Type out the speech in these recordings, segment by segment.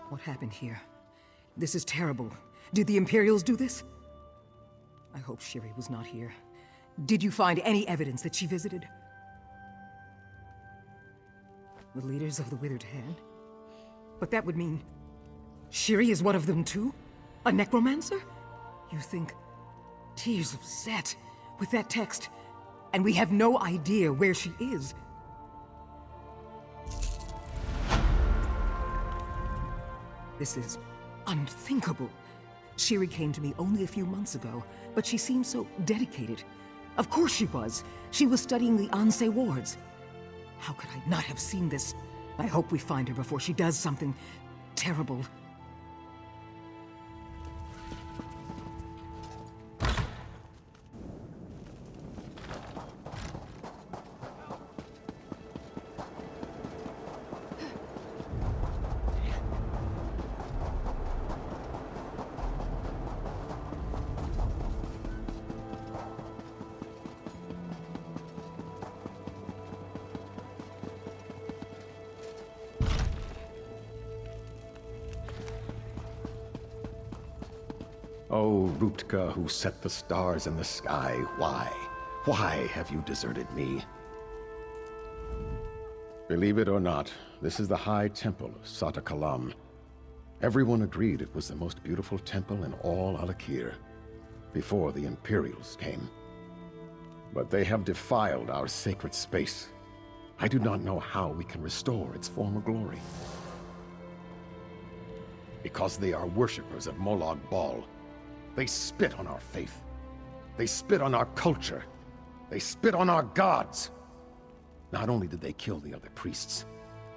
What happened here? This is terrible. Did the Imperials do this? I hope Shiri was not here. Did you find any evidence that she visited? The leaders of the Withered Hand? But that would mean... Shiri is one of them too? A necromancer? You think... Tears of Set, with that text, and we have no idea where she is. This is unthinkable. Shiri came to me only a few months ago, but she seemed so dedicated. Of course she was. She was studying the Ансеїв wards. How could I not have seen this? I hope we find her before she does something terrible. Oh, Rutka, who set the stars in the sky, why? Why have you deserted me? Believe it or not, this is the High Temple of Sata Kalam. Everyone agreed it was the most beautiful temple in all Alik'r, before the Imperials came. But they have defiled our sacred space. I do not know how we can restore its former glory. Because they are worshippers of Molag Bal. They spit on our faith. They spit on our culture. They spit on our gods. Not only did they kill the other priests,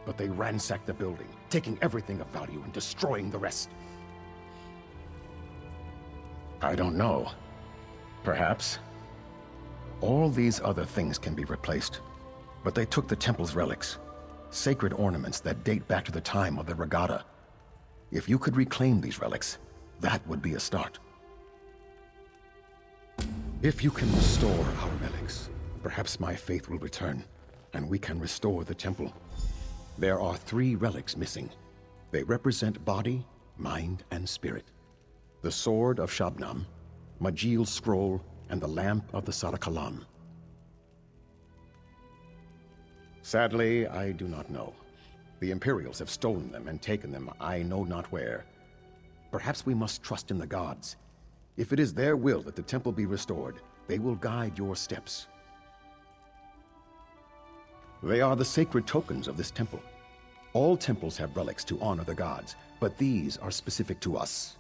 but they ransacked the building, taking everything of value and destroying the rest. I don't know. Perhaps. All these other things can be replaced, but they took the temple's relics, sacred ornaments that date back to the time of the regatta. If you could reclaim these relics, that would be a start. If you can restore our relics, perhaps my faith will return, and we can restore the temple. There are 3 relics missing. They represent body, mind, and spirit. The Sword of Shabnam, Majil's Scroll, and the Lamp of the Sata Kalam. Sadly, I do not know. The Imperials have stolen them and taken them I know not where. Perhaps we must trust in the gods. If it is their will that the temple be restored, they will guide your steps. They are the sacred tokens of this temple. All temples have relics to honor the gods, but these are specific to us.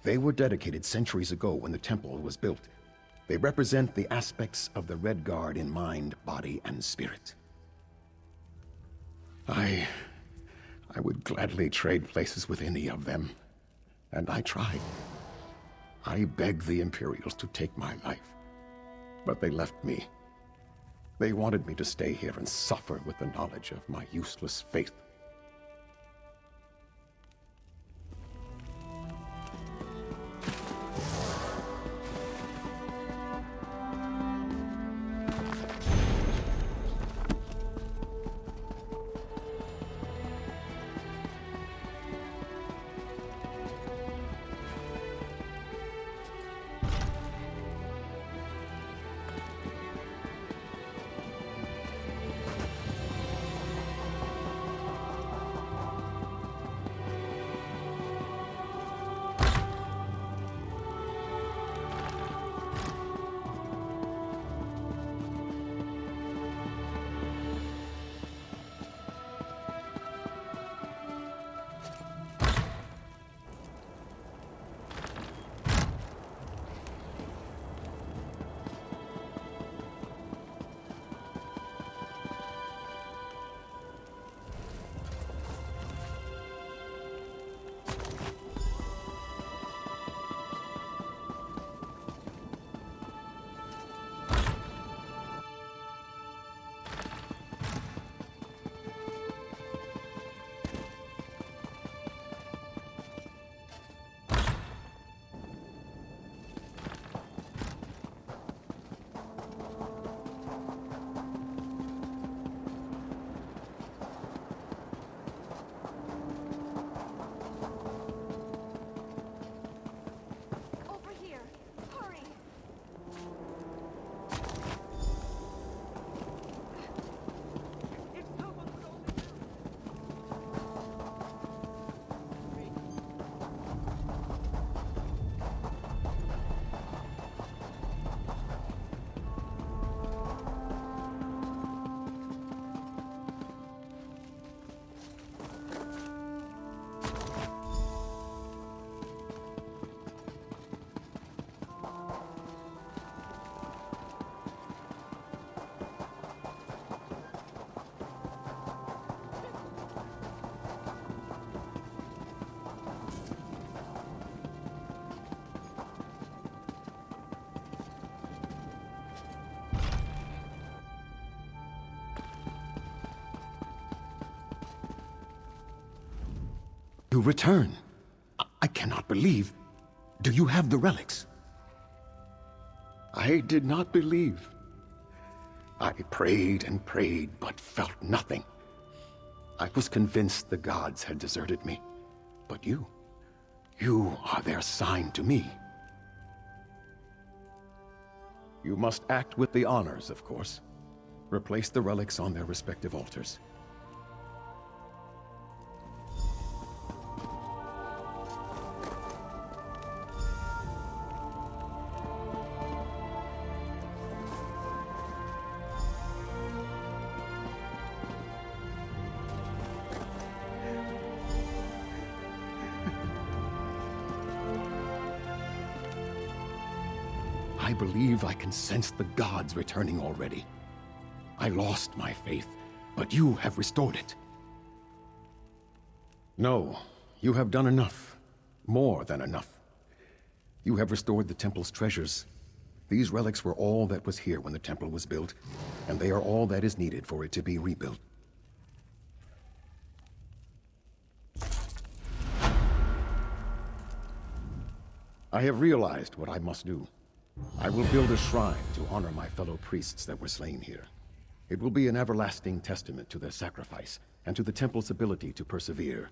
They were dedicated centuries ago when the temple was built. They represent the aspects of the Red Guard in mind, body, and spirit. I would gladly trade places with any of them, and I tried. I begged the Imperials to take my life, but they left me. They wanted me to stay here and suffer with the knowledge of my useless faith. You return. I cannot believe. Do you have the relics? I did not believe. I prayed and prayed, but felt nothing. I was convinced the gods had deserted me. But you are their sign to me. You must act with the honors, of course. Replace the relics on their respective altars. I believe I can sense the gods returning already. I lost my faith, but you have restored it. No, you have done enough. More than enough. You have restored the temple's treasures. These relics were all that was here when the temple was built, and they are all that is needed for it to be rebuilt. I have realized what I must do. I will build a shrine to honor my fellow priests that were slain here. It will be an everlasting testament to their sacrifice and to the temple's ability to persevere.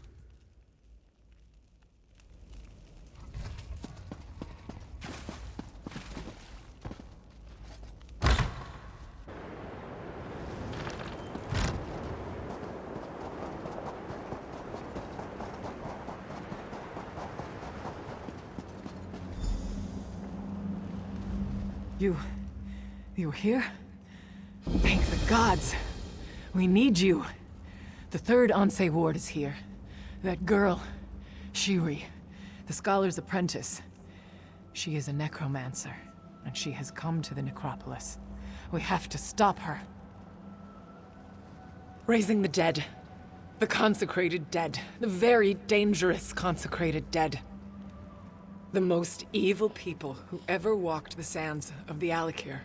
You're here? Thank the gods. We need you. The third Ансеїв ward is here. That girl, Shiri, the scholar's apprentice. She is a necromancer, and she has come to the necropolis. We have to stop her. Raising the dead. The consecrated dead. The very dangerous consecrated dead. The most evil people who ever walked the sands of the Alik'r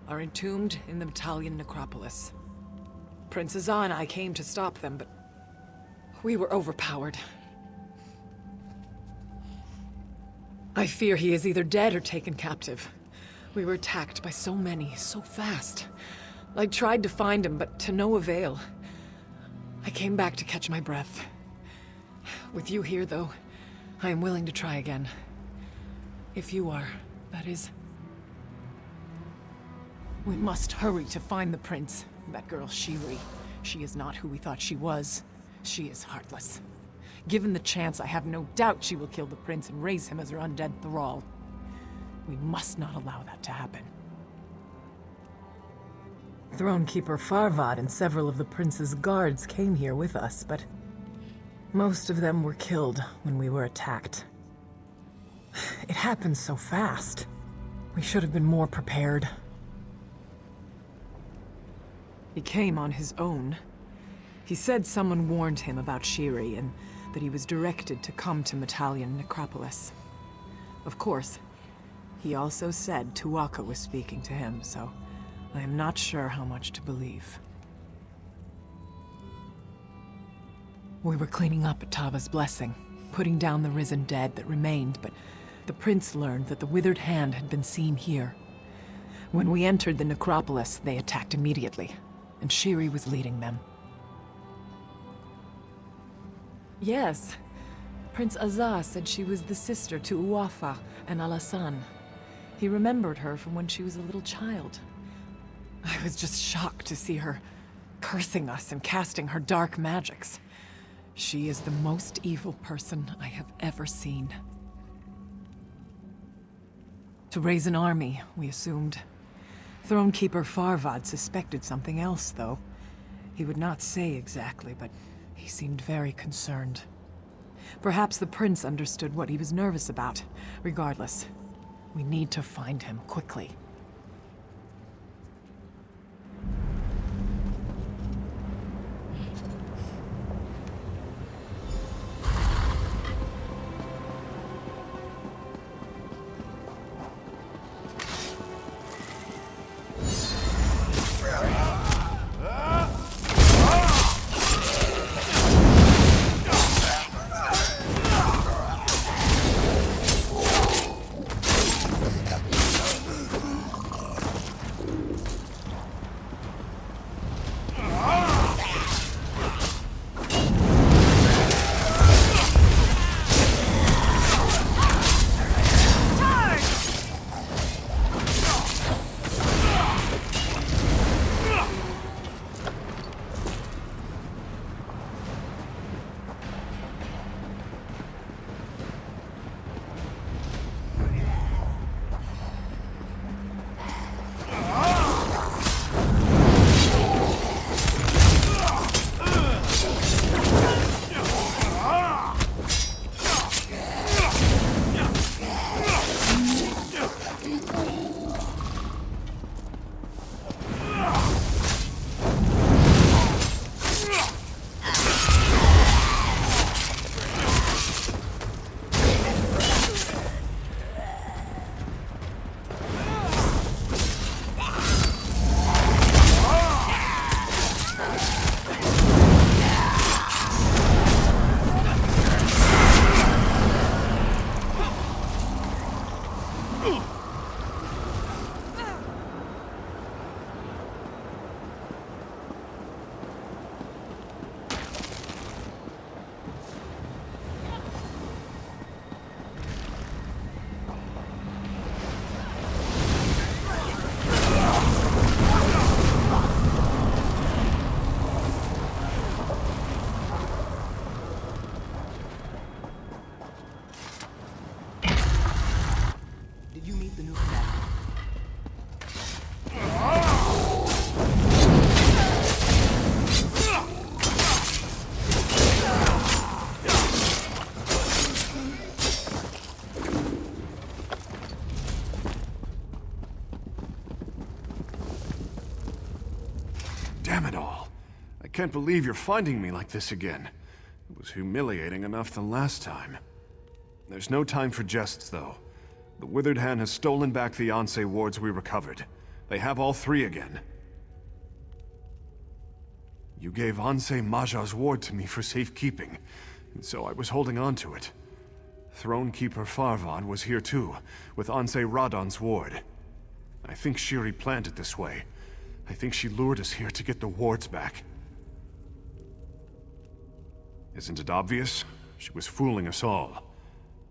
are entombed in the Italian necropolis. Prince Azza and I came to stop them, but we were overpowered. I fear he is either dead or taken captive. We were attacked by so many, so fast. I tried to find him, but to no avail. I came back to catch my breath. With you here, though, I am willing to try again. If you are, that is. We must hurry to find the prince. That girl, Shiri. She is not who we thought she was. She is heartless. Given the chance, I have no doubt she will kill the prince and raise him as her undead thrall. We must not allow that to happen. Thronekeeper Farvad and several of the prince's guards came here with us, but most of them were killed when we were attacked. It happened so fast. We should have been more prepared. He came on his own. He said someone warned him about Shiri and that he was directed to come to Italian necropolis. Of course, he also said Tuatha was speaking to him, so I am not sure how much to believe. We were cleaning up at Tava's blessing, putting down the risen dead that remained, but the prince learned that the withered hand had been seen here. When we entered the necropolis, they attacked immediately, and Shiri was leading them. Yes, Prince Azza said she was the sister to Uafa and Alasan. He remembered her from when she was a little child. I was just shocked to see her cursing us and casting her dark magics. She is the most evil person I have ever seen. To raise an army, we assumed. Thronekeeper Farvad suspected something else, though. He would not say exactly, but he seemed very concerned. Perhaps the prince understood what he was nervous about. Regardless, we need to find him quickly. all. I can't believe you're finding me like this again. It was humiliating enough the last time. There's no time for jests, though. The Withered Hand has stolen back the Ансеїв wards we recovered. They have all 3 again. You gave Ансеїв Maja's ward to me for safekeeping, and so I was holding on to it. Thronekeeper Farvad was here too, with Ансеїв Radon's ward. I think Shiri planned it this way. I think she lured us here to get the wards back. Isn't it obvious? She was fooling us all.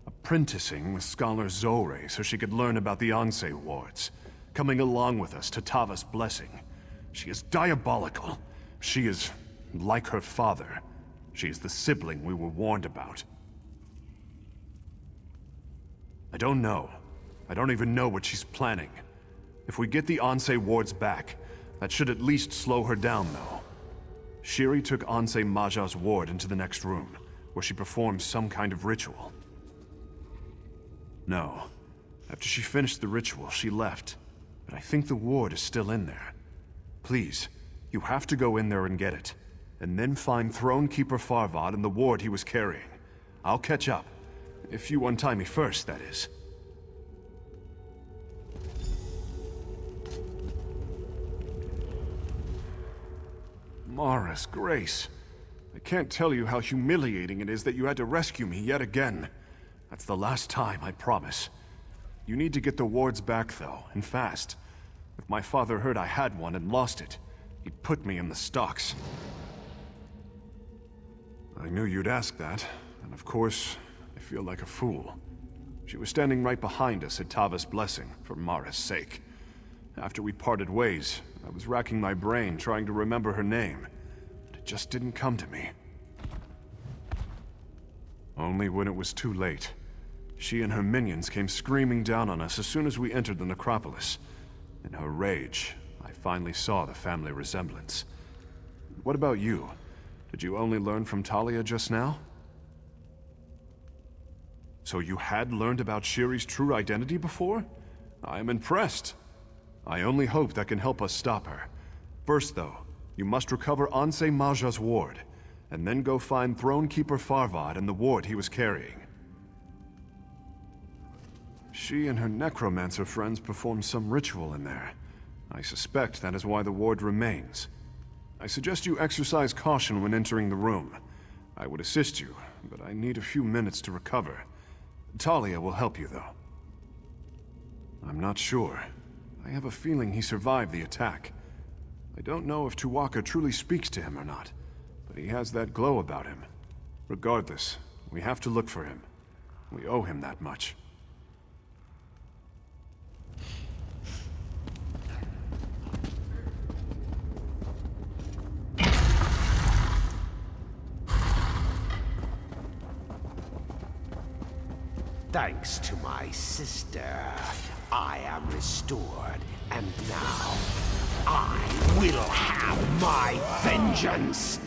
Apprenticing with Scholar Zorre so she could learn about the Ансеїв wards. Coming along with us to Tava's blessing. She is diabolical. She is like her father. She is the sibling we were warned about. I don't know. I don't even know what she's planning. If we get the Ансеїв wards back, that should at least slow her down, though. Shiri took Ансеїв Maja's ward into the next room, where she performed some kind of ritual. No. After she finished the ritual, she left. But I think the ward is still in there. Please, you have to go in there and get it. And then find Thronekeeper Farvad and the ward he was carrying. I'll catch up. If you untie me first, that is. Mara's Grace. I can't tell you how humiliating it is that you had to rescue me yet again. That's the last time, I promise. You need to get the wards back, though, and fast. If my father heard I had one and lost it, he'd put me in the stocks. I knew you'd ask that, and of course, I feel like a fool. She was standing right behind us at Tava's blessing, for Mara's sake. After we parted ways, I was racking my brain trying to remember her name, but it just didn't come to me. Only when it was too late. She and her minions came screaming down on us as soon as we entered the necropolis. In her rage, I finally saw the family resemblance. What about you? Did you only learn from Talia just now? So you had learned about Shiri's true identity before? I am impressed. I only hope that can help us stop her. First, though, you must recover Ансеїв Maja's ward, and then go find Thronekeeper Farvad and the ward he was carrying. She and her necromancer friends performed some ritual in there. I suspect that is why the ward remains. I suggest you exercise caution when entering the room. I would assist you, but I need a few minutes to recover. Talia will help you, though. I'm not sure. I have a feeling he survived the attack. I don't know if Tuwaka truly speaks to him or not, but he has that glow about him. Regardless, we have to look for him. We owe him that much. Thanks to my sister, I am restored, and now I will have my vengeance!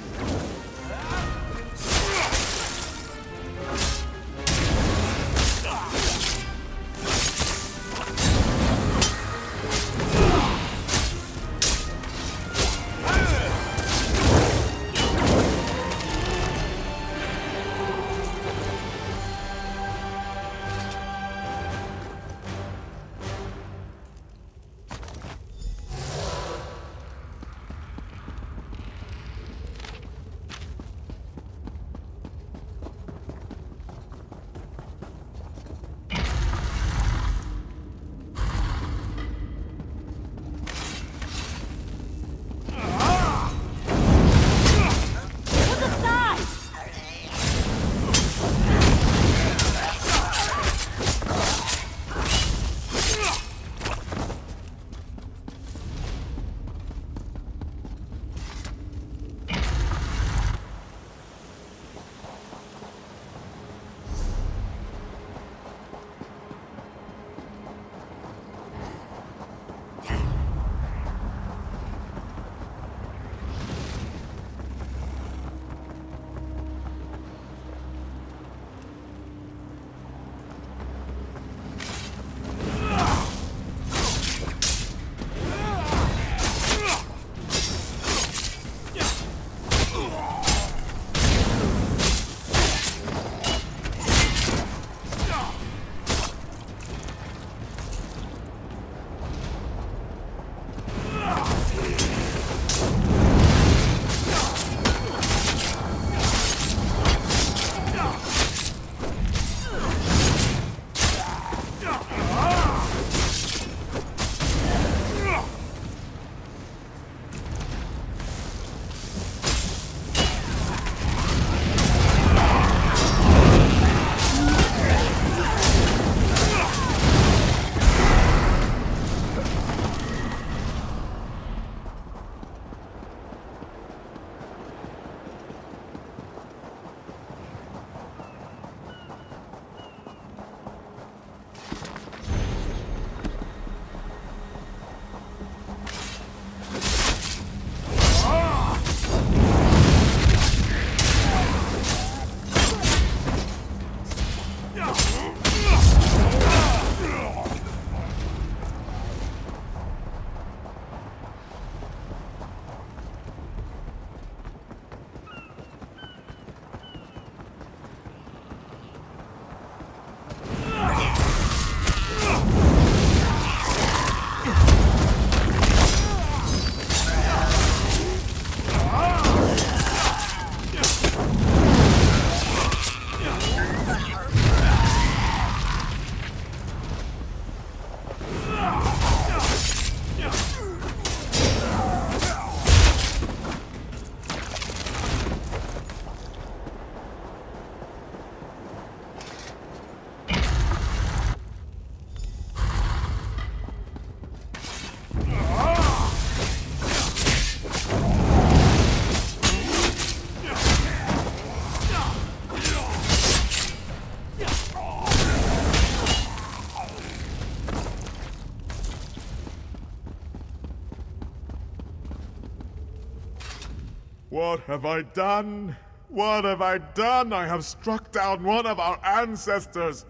What have I done? What have I done? I have struck down one of our ancestors.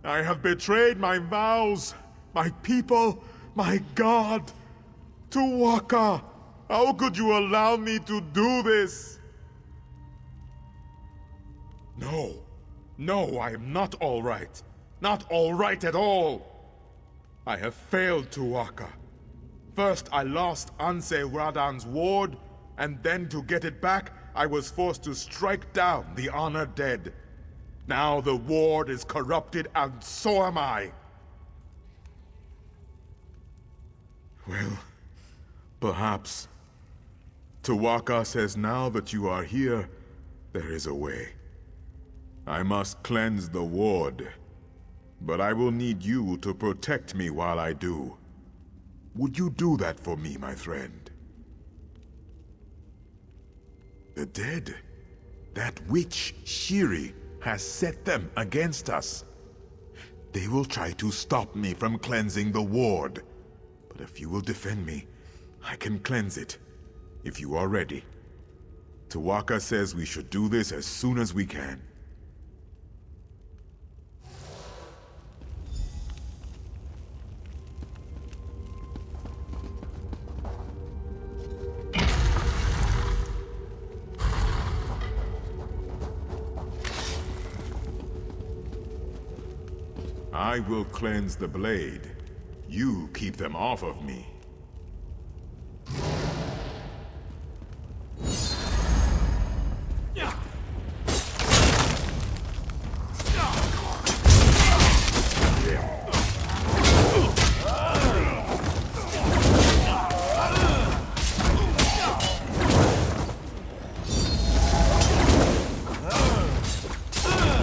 I have betrayed my vows, my people, my God. Tuwaka, how could you allow me to do this? No, I am not all right. Not all right at all. I have failed Tuwaka. First, I lost Ансеїв's ward, and then to get it back, I was forced to strike down the honored dead. Now the ward is corrupted, and so am I. Well, perhaps. Tuwaka says now that you are here, there is a way. I must cleanse the ward, but I will need you to protect me while I do. Would you do that for me, my friend? The dead? That witch, Shiri, has set them against us. They will try to stop me from cleansing the ward. But if you will defend me, I can cleanse it. If you are ready. Tuwaka says we should do this as soon as we can. I will cleanse the blade. You keep them off of me.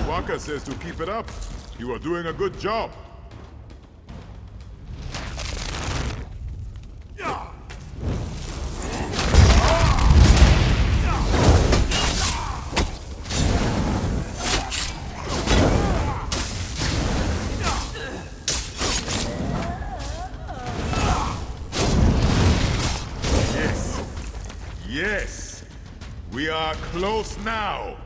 Waka says to keep it up. You are doing a good job. Yes. We are close now.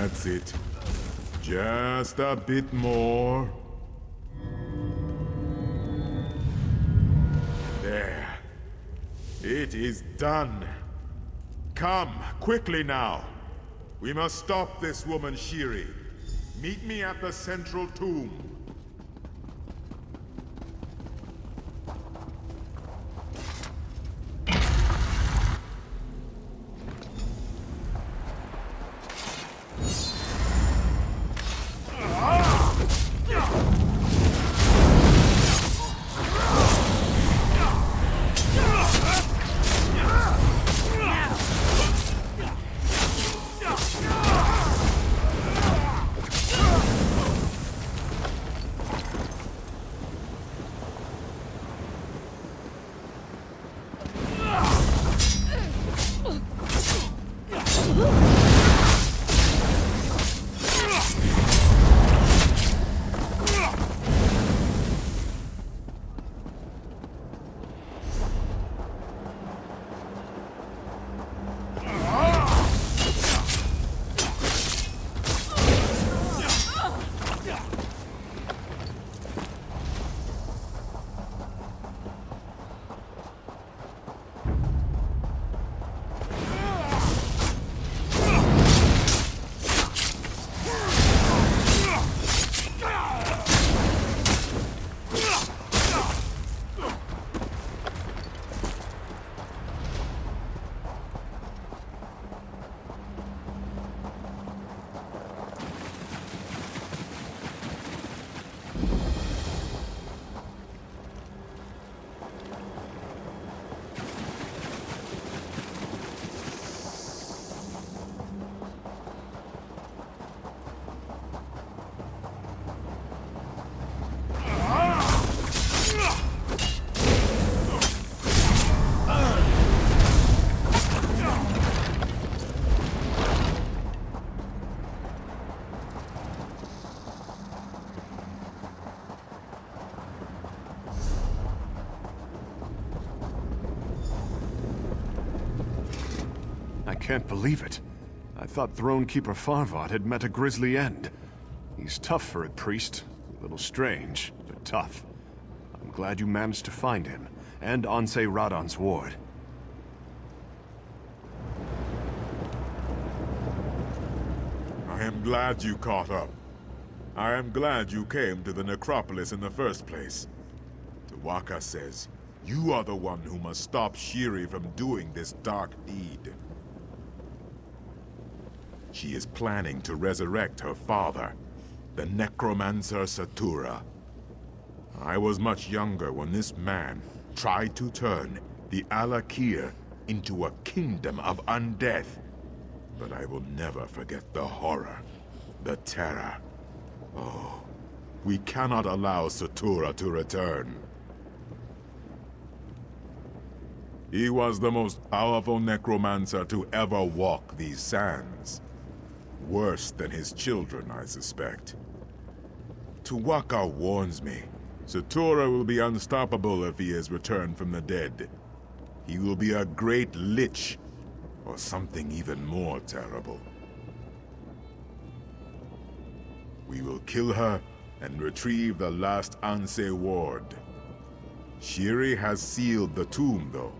That's it. Just a bit more. There. It is done. Come, quickly now. We must stop this woman, Shiri. Meet me at the central tomb. can't believe it. I thought Thronekeeper Farvad had met a grisly end. He's tough for a priest. A little strange, but tough. I'm glad you managed to find him, and Ansei Radon's ward. I am glad you caught up. I am glad you came to the necropolis in the first place. Tuwaka says, you are the one who must stop Shiri from doing this dark deed. She is planning to resurrect her father, the necromancer Satura. I was much younger when this man tried to turn the Alik'r into a kingdom of undeath. But I will never forget the horror, the terror. Oh, we cannot allow Satura to return. He was the most powerful necromancer to ever walk these sands. Worse than his children, I suspect. Tuwaka warns me. Satura will be unstoppable if he is returned from the dead. He will be a great lich, or something even more terrible. We will kill her and retrieve the last Ansei ward. Shiri has sealed the tomb, though.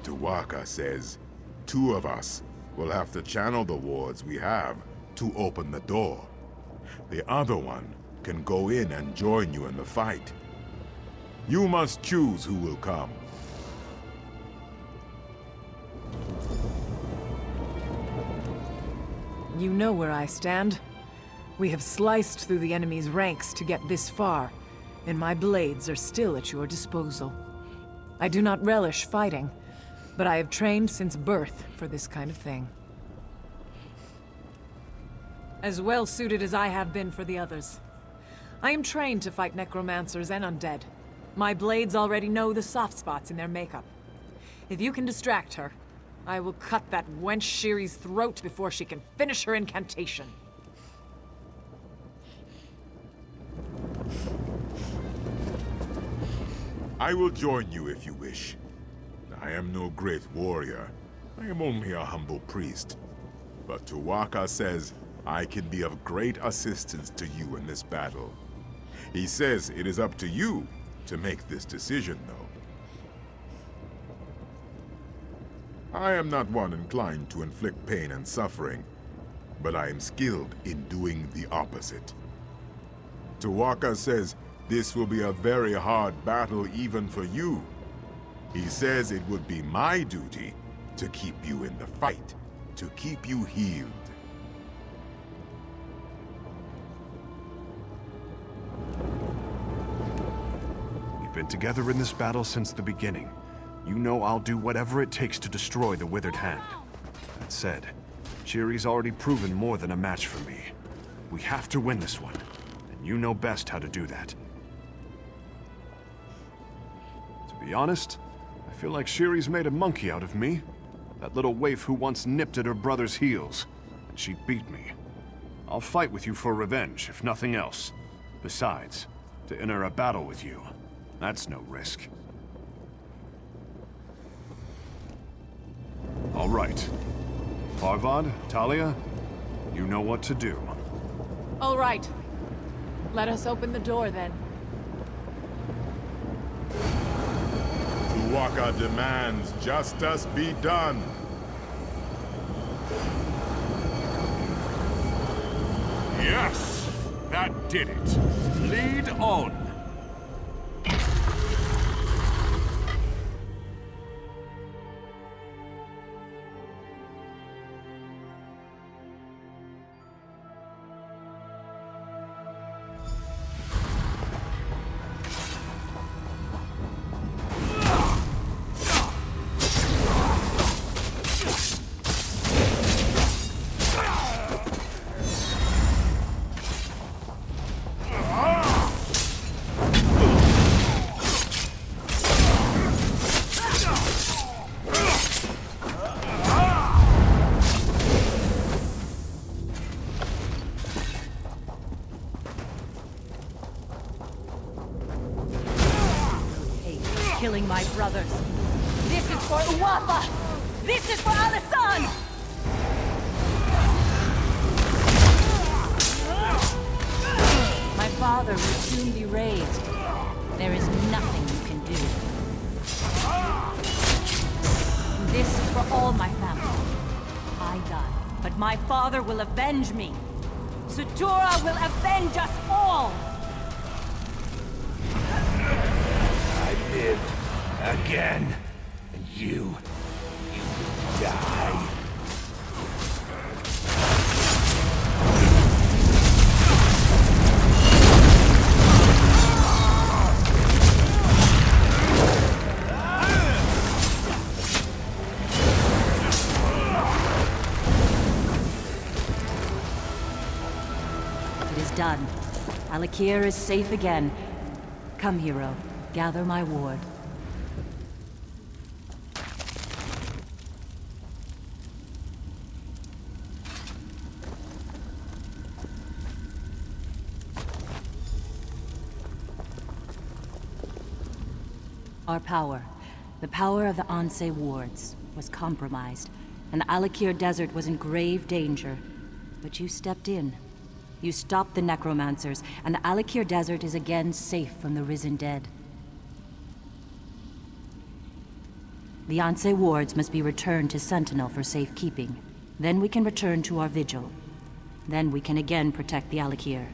Tuwaka says 2 of us will have to channel the wards we have to open the door. The other one can go in and join you in the fight. You must choose who will come. You know where I stand. We have sliced through the enemy's ranks to get this far, and my blades are still at your disposal. I do not relish fighting, but I have trained since birth for this kind of thing. As well suited as I have been for the others. I am trained to fight necromancers and undead. My blades already know the soft spots in their makeup. If you can distract her, I will cut that wench Shiri's throat before she can finish her incantation. I will join you if you wish. I am no great warrior. I am only a humble priest. But Tuwaka says I can be of great assistance to you in this battle. He says it is up to you to make this decision, though. I am not one inclined to inflict pain and suffering, but I am skilled in doing the opposite. Tuwaka says this will be a very hard battle even for you. He says it would be my duty to keep you in the fight, to keep you healed. We've been together in this battle since the beginning. You know I'll do whatever it takes to destroy the Withered Hand. That said, Shiri's already proven more than a match for me. We have to win this one, and you know best how to do that. To be honest, I feel like Shiri's made a monkey out of me. That little waif who once nipped at her brother's heels, and she beat me. I'll fight with you for revenge, if nothing else. Besides, to enter a battle with you, that's no risk. All right. Farvad, Talia, you know what to do. All right. Let us open the door, then. Tuwaka demands justice be done. Yes! That did it. Lead on. Killing my brothers. This is for Uwafa! This is for Alasan! My father will soon be raised. There is nothing you can do. This is for all my family. I die, but my father will avenge me. Sutura will avenge us all! I lived again, and you will die. Done. Alik'r is safe again. Come, hero. Gather my ward. Our power, the power of the Ансеїв wards, was compromised, and the Alik'r desert was in grave danger. But you stepped in. You stopped the necromancers, and the Alik'r desert is again safe from the risen dead. The Ансеїв wards must be returned to Sentinel for safekeeping. Then we can return to our vigil. Then we can again protect the Alik'r.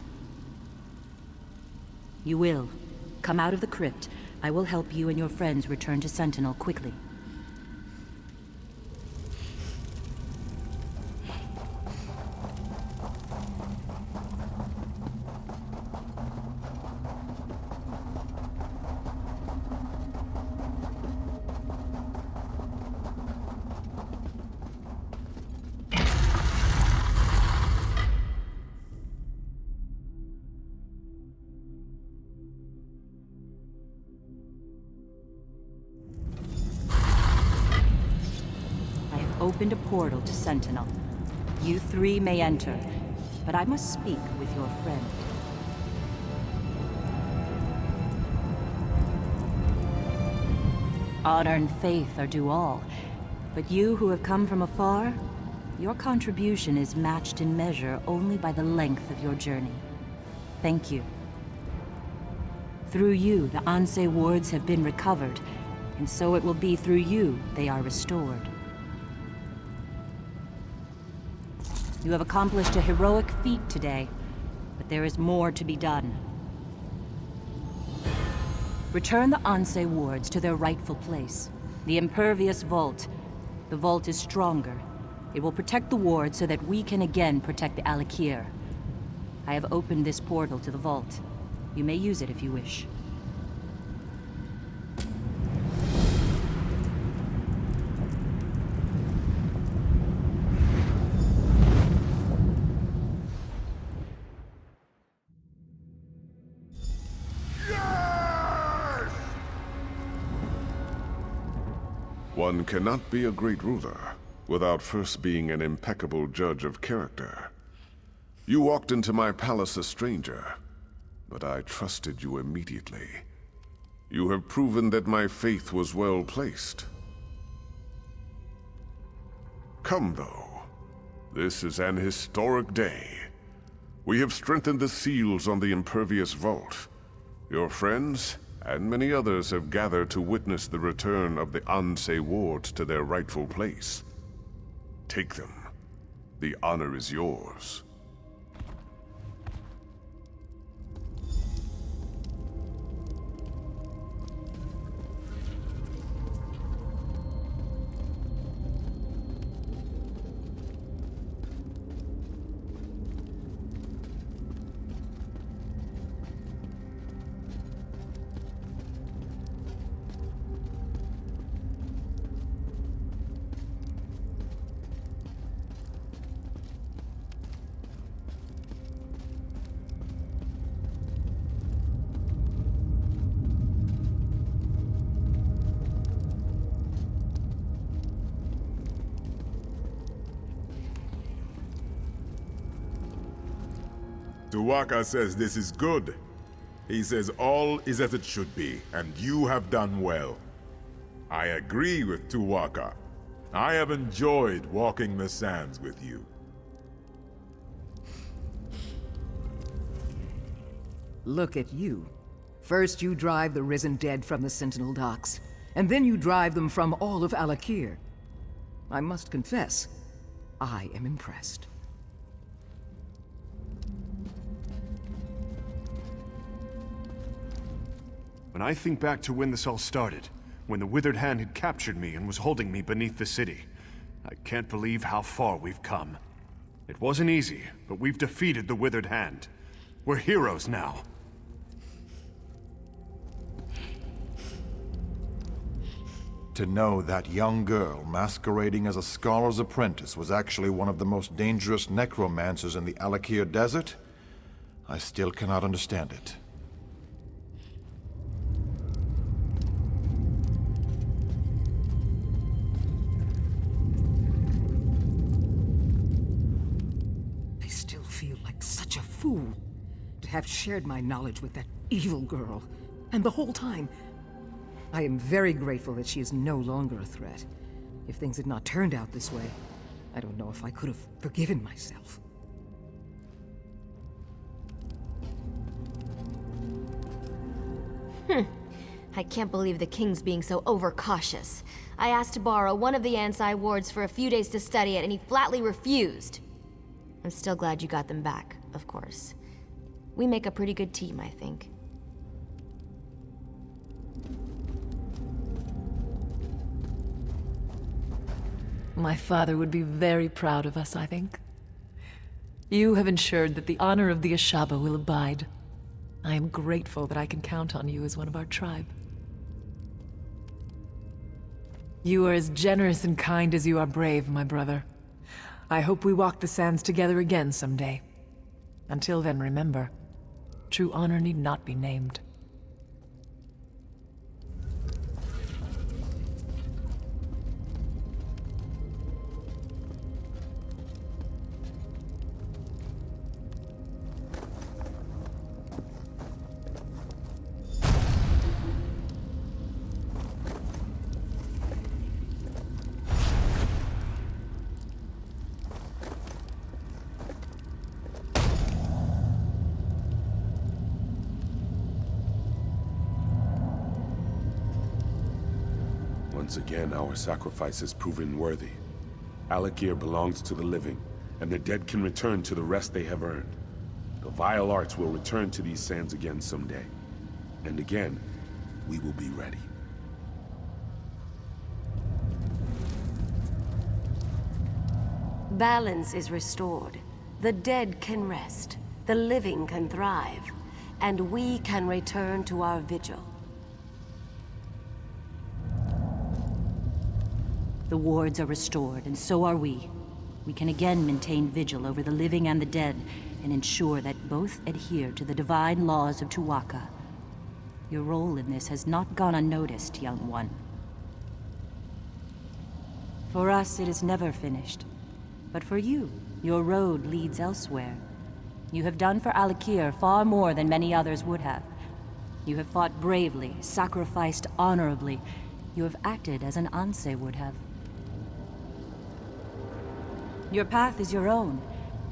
You will. Come out of the crypt. I will help you and your friends return to Sentinel quickly. Opened a portal to Sentinel. You three may enter, but I must speak with your friend. Honor and faith are due all, but you who have come from afar, your contribution is matched in measure only by the length of your journey. Thank you. Through you, the Ансеїв wards have been recovered, and so it will be through you they are restored. You have accomplished a heroic feat today, but there is more to be done. Return the Ансеїв wards to their rightful place. The impervious vault. The vault is stronger. It will protect the ward so that we can again protect the Alik'r. I have opened this portal to the vault. You may use it if you wish. One cannot be a great ruler without first being an impeccable judge of character. You walked into my palace a stranger, but I trusted you immediately. You have proven that my faith was well placed. Come, though. This is an historic day. We have strengthened the seals on the impervious vault. Your friends and many others have gathered to witness the return of the Ансеїв wards to their rightful place. Take them. The honor is yours. Tuwaka says this is good. He says all is as it should be, and you have done well. I agree with Tuwaka. I have enjoyed walking the sands with you. Look at you. First you drive the risen dead from the Sentinel docks, and then you drive them from all of Alik'r. I must confess, I am impressed. When I think back to when this all started, when the Withered Hand had captured me and was holding me beneath the city, I can't believe how far we've come. It wasn't easy, but we've defeated the Withered Hand. We're heroes now. To know that young girl masquerading as a scholar's apprentice was actually one of the most dangerous necromancers in the Alik'r desert, I still cannot understand it. I still feel like such a fool to have shared my knowledge with that evil girl. And the whole time, I am very grateful that she is no longer a threat. If things had not turned out this way, I don't know if I could have forgiven myself. I can't believe the king's being so overcautious. I asked to borrow one of the Ансеїв wards for a few days to study it, and he flatly refused. I'm still glad you got them back, of course. We make a pretty good team, I think. My father would be very proud of us, I think. You have ensured that the honor of the Ashaba will abide. I am grateful that I can count on you as one of our tribe. You are as generous and kind as you are brave, my brother. I hope we walk the sands together again someday. Until then, remember, true honor need not be named. Once again, our sacrifice has proven worthy. Alik'r belongs to the living, and the dead can return to the rest they have earned. The vile arts will return to these sands again someday. And again, we will be ready. Balance is restored. The dead can rest, the living can thrive, and we can return to our vigil. The wards are restored, and so are we. We can again maintain vigil over the living and the dead, and ensure that both adhere to the divine laws of Tu'whacca. Your role in this has not gone unnoticed, young one. For us, it is never finished. But for you, your road leads elsewhere. You have done for Alik'r far more than many others would have. You have fought bravely, sacrificed honorably. You have acted as an Ансеїв would have. Your path is your own,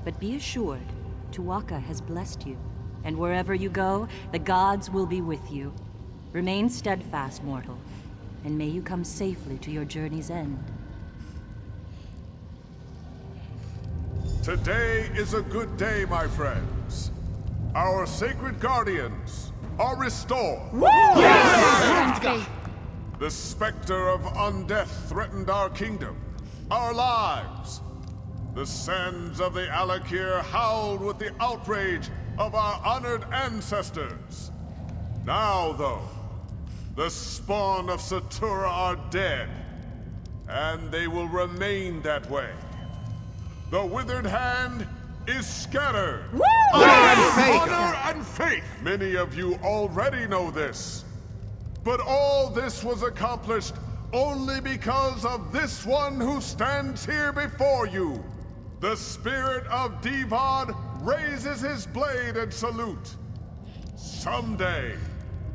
but be assured, Tu'whacca has blessed you. And wherever you go, the gods will be with you. Remain steadfast, mortal, and may you come safely to your journey's end. Today is a good day, my friends. Our sacred guardians are restored. Yes! The specter of undeath threatened our kingdom, our lives. The sands of the Alik'r howled with the outrage of our honored ancestors. Now, though, the spawn of Satura are dead, and they will remain that way. The Withered Hand is scattered. Honor and faith! Many of you already know this. But all this was accomplished only because of this one who stands here before you. The spirit of Divad raises his blade and salute. Someday,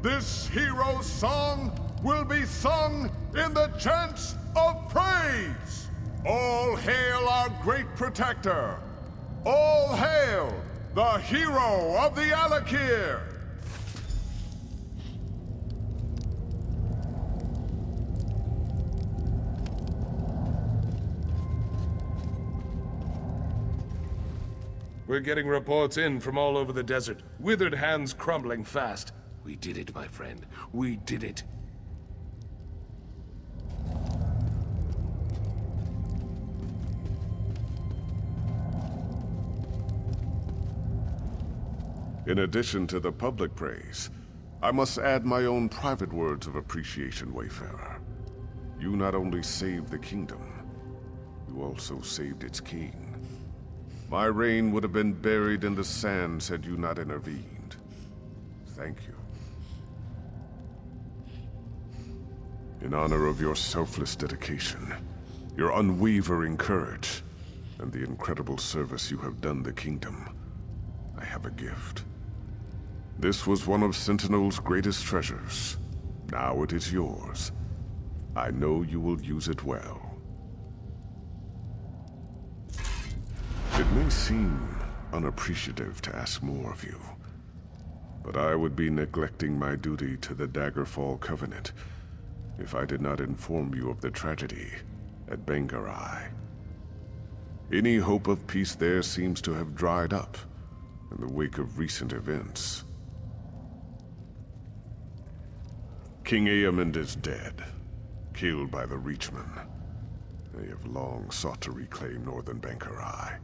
this hero's song will be sung in the chants of praise! All hail our great protector! All hail the hero of the Alik'r! We're getting reports in from all over the desert. Withered hands crumbling fast. We did it, my friend. We did it. In addition to the public praise, I must add my own private words of appreciation, Wayfarer. You not only saved the kingdom, you also saved its king. My reign would have been buried in the sands had you not intervened. Thank you. In honor of your selfless dedication, your unwavering courage, and the incredible service you have done the kingdom, I have a gift. This was one of Sentinel's greatest treasures. Now it is yours. I know you will use it well. It may seem unappreciative to ask more of you, but I would be neglecting my duty to the Daggerfall Covenant if I did not inform you of the tragedy at Bangarai. Any hope of peace there seems to have dried up in the wake of recent events. King Eamond is dead, killed by the Reachmen. They have long sought to reclaim northern Bangarai,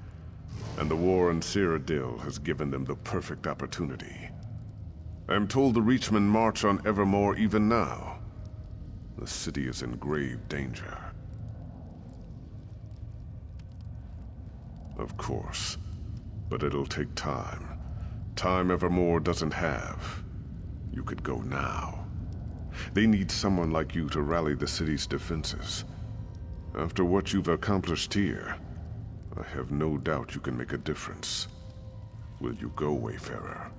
and the war in Cyrodiil has given them the perfect opportunity. I am told the Reachmen march on Evermore even now. The city is in grave danger. Of course, but it'll take time. Time Evermore doesn't have. You could go now. They need someone like you to rally the city's defenses. After what you've accomplished here, I have no doubt you can make a difference. Will you go, Wayfarer?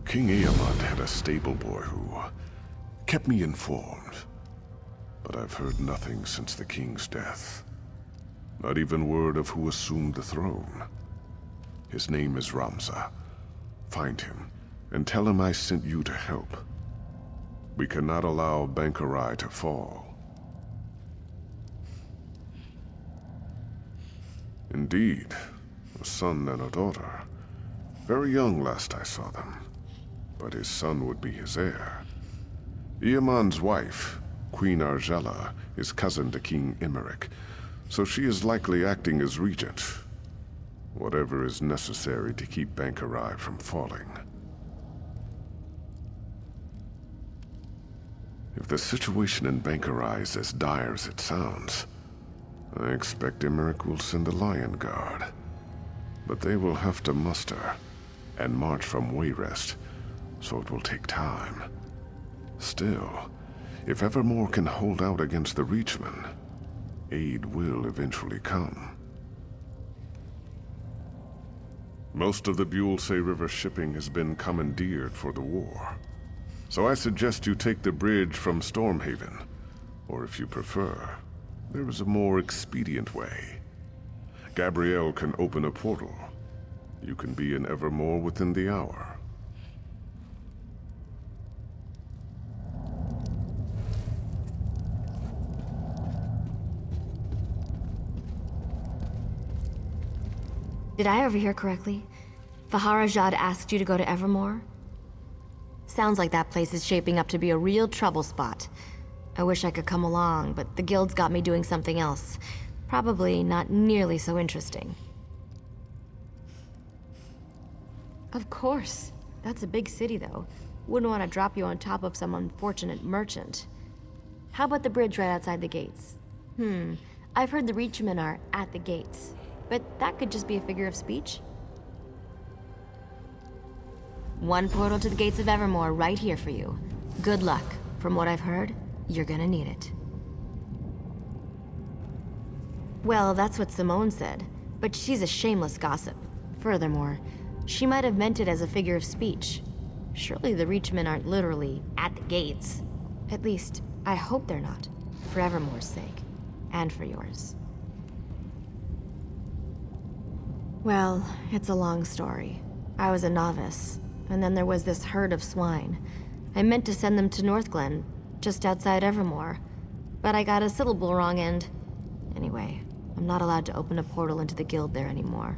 King Eamond had a stable boy who kept me informed, but I've heard nothing since the king's death. Not even word of who assumed the throne. His name is Ramza. Find him, and tell him I sent you to help. We cannot allow Bangarai to fall. Indeed, a son and a daughter. Very young last I saw them, but his son would be his heir. Eamond's wife, Queen Argella, is cousin to King Emmerich, so she is likely acting as regent. Whatever is necessary to keep Bangarai from falling. If the situation in Bangarai is as dire as it sounds, I expect Emmerich will send the Lion Guard. But they will have to muster and march from Wayrest, so it will take time. Still, if Evermore can hold out against the Reachmen, aid will eventually come. Most of the Buellsay River shipping has been commandeered for the war. So I suggest you take the bridge from Stormhaven, or if you prefer, there is a more expedient way. Gabrielle can open a portal. You can be in Evermore within the hour. Did I overhear correctly? Faharajad asked you to go to Evermore? Sounds like that place is shaping up to be a real trouble spot. I wish I could come along, but the guild's got me doing something else. Probably not nearly so interesting. Of course. That's a big city, though. Wouldn't want to drop you on top of some unfortunate merchant. How about the bridge right outside the gates? I've heard the Reachmen are at the gates, but that could just be a figure of speech. One portal to the gates of Evermore right here for you. Good luck. From what I've heard, you're gonna need it. Well, that's what Simone said, but she's a shameless gossip. Furthermore, she might have meant it as a figure of speech. Surely the Reachmen aren't literally at the gates. At least, I hope they're not. For Evermore's sake. And for yours. Well, it's a long story. I was a novice, and then there was this herd of swine. I meant to send them to Northglen, just outside Evermore, but I got a syllable wrong and... Anyway, I'm not allowed to open a portal into the guild there anymore.